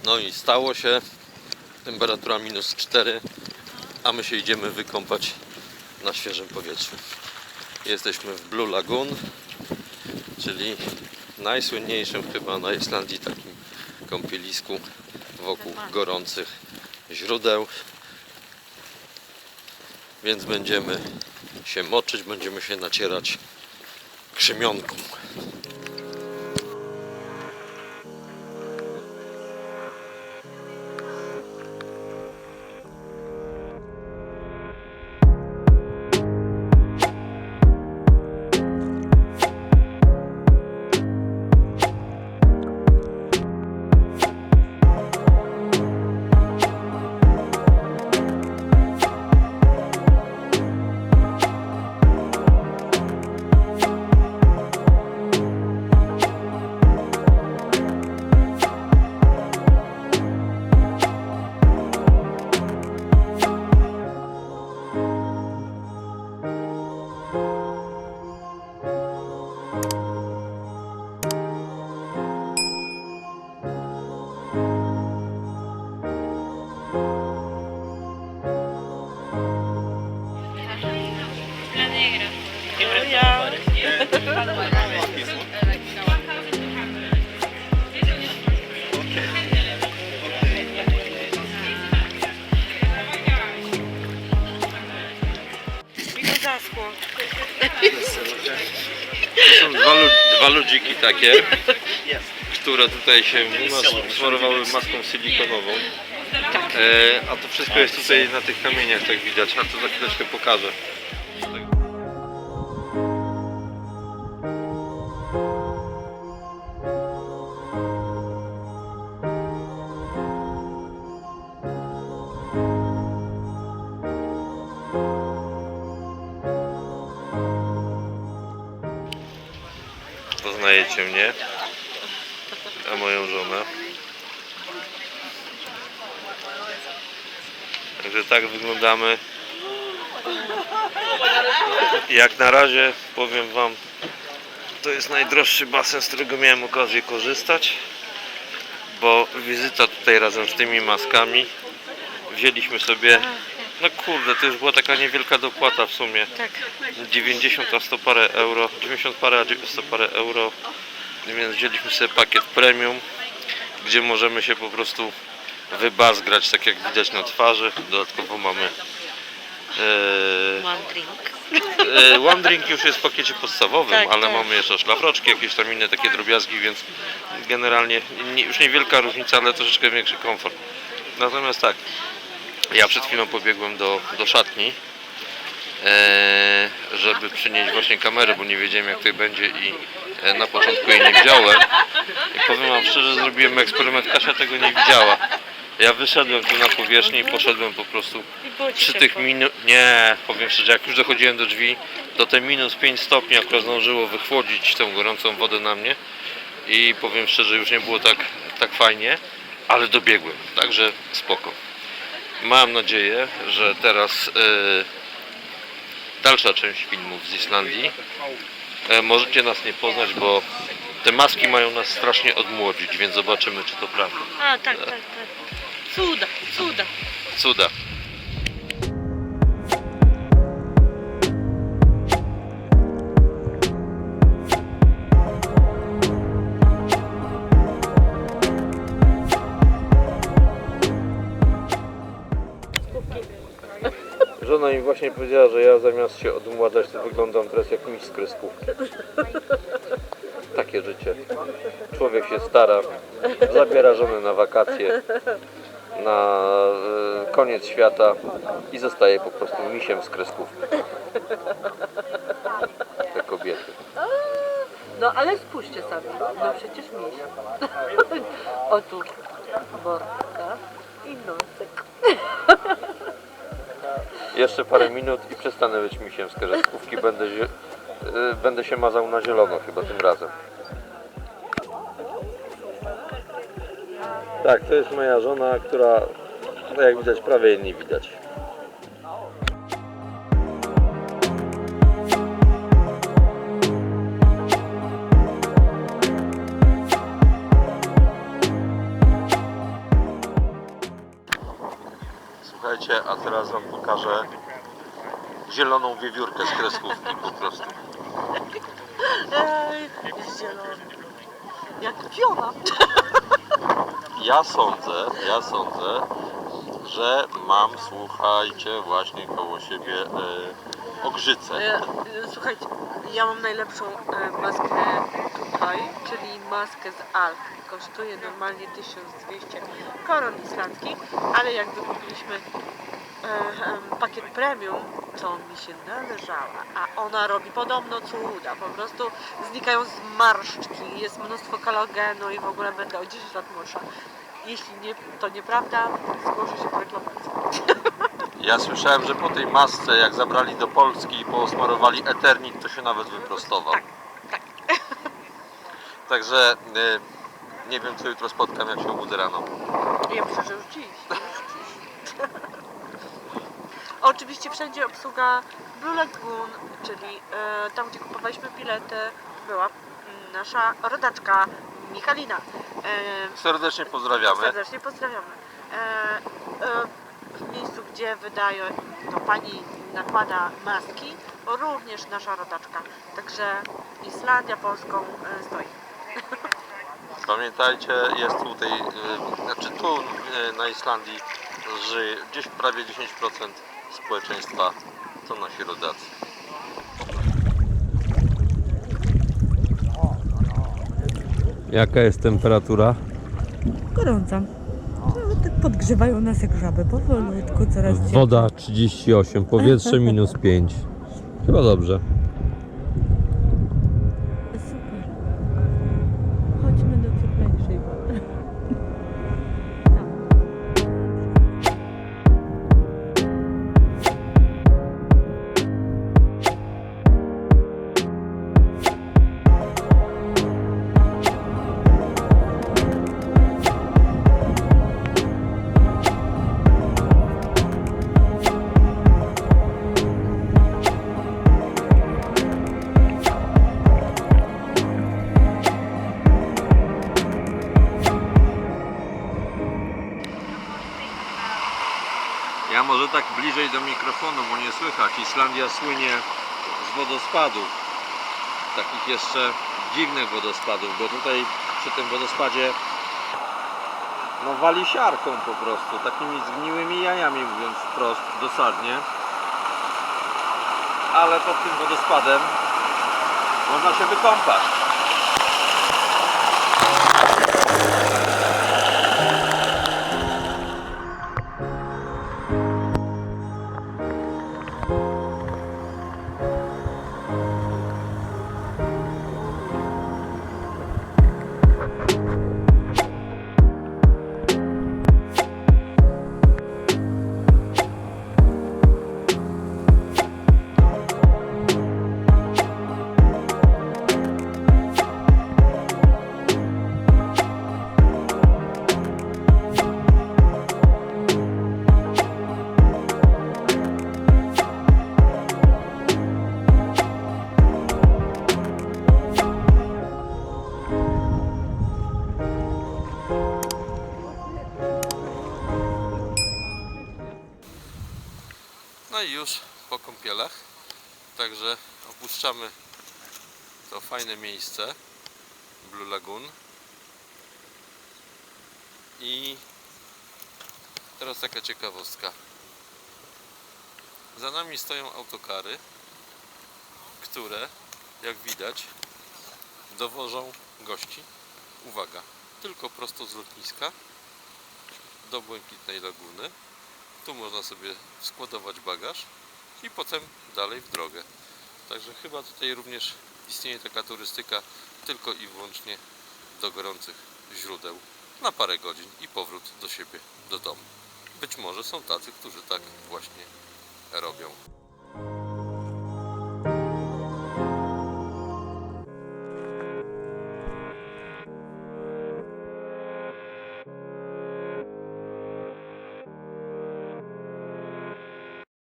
No i stało się, temperatura -4, a my się idziemy wykąpać na świeżym powietrzu. Jesteśmy w Blue Lagoon, czyli najsłynniejszym chyba na Islandii takim kąpielisku wokół gorących źródeł. Więc będziemy się moczyć, będziemy się nacierać krzemionką. To są dwa ludziki takie, które tutaj się smarowały maską silikonową. A to wszystko jest tutaj na tych kamieniach, tak widać, a to za chwileczkę pokażę. Poznajecie mnie, a moją żonę. Także tak wyglądamy. Jak na razie powiem wam, to jest najdroższy basen, z którego miałem okazję korzystać, bo wizyta tutaj razem z tymi maskami wzięliśmy sobie, no kurde, to już była taka niewielka dopłata w sumie. Tak. 90 a 100 parę euro, 90 parę a 100 parę euro, więc wzięliśmy sobie pakiet premium, gdzie możemy się po prostu wybazgrać, tak jak widać na twarzy. Dodatkowo mamy One drink. one drink już jest w pakiecie podstawowym, Tak, ale tak. mamy jeszcze szlafroczki, jakieś tam inne takie drobiazgi, więc generalnie już niewielka różnica, ale troszeczkę większy komfort. Natomiast tak, ja przed chwilą pobiegłem do szatni, żeby przynieść właśnie kamerę, bo nie wiedziałem jak tutaj będzie i na początku jej nie wziąłem. I powiem wam szczerze, zrobiłem eksperyment, Kasia tego nie widziała. Ja wyszedłem tu na powierzchnię i poszedłem po prostu przy tych nie, powiem szczerze, jak już dochodziłem do drzwi, to te -5 stopni akurat zdążyło wychłodzić tą gorącą wodę na mnie i powiem szczerze, już nie było tak fajnie, ale dobiegłem, także spoko. Mam nadzieję, że teraz dalsza część filmów z Islandii. Możecie nas nie poznać, bo te maski mają nas strasznie odmłodzić, więc zobaczymy, czy to prawda. A, tak. Cuda. Cuda. Żona mi właśnie powiedziała, że ja zamiast się odmładzać, to wyglądam teraz jak mistrz z kreskówki. Takie życie. Człowiek się stara, zabiera żonę na wakacje, na koniec świata i zostaje po prostu misiem z kreskówki. Te kobiety. No ale spójrzcie sami, no przecież miś. Otóż mordka i nosek. Jeszcze parę minut i przestanę być misiem z kreskówki. Będę się mazał na zielono chyba tym razem. Tak, to jest moja żona, która, no jak widać, prawie jej nie widać. internecie, a teraz wam pokażę zieloną wiewiórkę z kreskówki po prostu. Jest zielony. Jak piona. Ja sądzę, że mam, słuchajcie, właśnie koło siebie ogrzycę. Słuchajcie, ja mam najlepszą maskę tutaj, czyli maskę z Alp. Kosztuje normalnie 1200 koron islandzkich, ale jak wykupiliśmy pakiet premium, to mi się należała, a ona robi podobno cuda, po prostu znikają zmarszczki, jest mnóstwo kolagenu i w ogóle będę o 10 lat młodsza. Jeśli nie, to nieprawda, zgłoszę się po reklamację. Ja słyszałem, że po tej masce, jak zabrali do Polski i posmarowali Eternit, to się nawet wyprostował. Tak. Także nie wiem, co jutro spotkam, jak się obudzę rano. Ja myślę, że już dziś. Oczywiście wszędzie obsługa Blue Lagoon, czyli tam, gdzie kupowaliśmy bilety, była nasza rodaczka Michalina. Serdecznie pozdrawiamy. Serdecznie pozdrawiamy. W miejscu, gdzie wydaje, to pani nakłada maski, również nasza rodaczka. Także Islandia Polską stoi. Pamiętajcie, jest tutaj, znaczy tu na Islandii żyje gdzieś prawie 10% społeczeństwa to nasi rodacy. Jaka jest temperatura? Gorąca. No, tak podgrzewają nas jak żaby, powolutku, coraz ciepło. Woda 38, powietrze minus 5. Chyba dobrze. Super. Chodźmy do cieplejszej wody. Ja może tak bliżej do mikrofonu, bo nie słychać. Islandia słynie z wodospadów. Takich jeszcze dziwnych wodospadów, bo tutaj przy tym wodospadzie no wali siarką po prostu, takimi zgniłymi jajami, mówiąc wprost, dosadnie. Ale pod tym wodospadem można się wykąpać. No i już po kąpielach, także opuszczamy to fajne miejsce Blue Lagoon i teraz taka ciekawostka. Za nami stoją autokary, które, jak widać, dowożą gości, uwaga, tylko prosto z lotniska do Błękitnej Laguny. Tu można sobie składować bagaż i potem dalej w drogę. Także chyba tutaj również istnieje taka turystyka tylko i wyłącznie do gorących źródeł na parę godzin i powrót do siebie, do domu. Być może są tacy, którzy tak właśnie robią.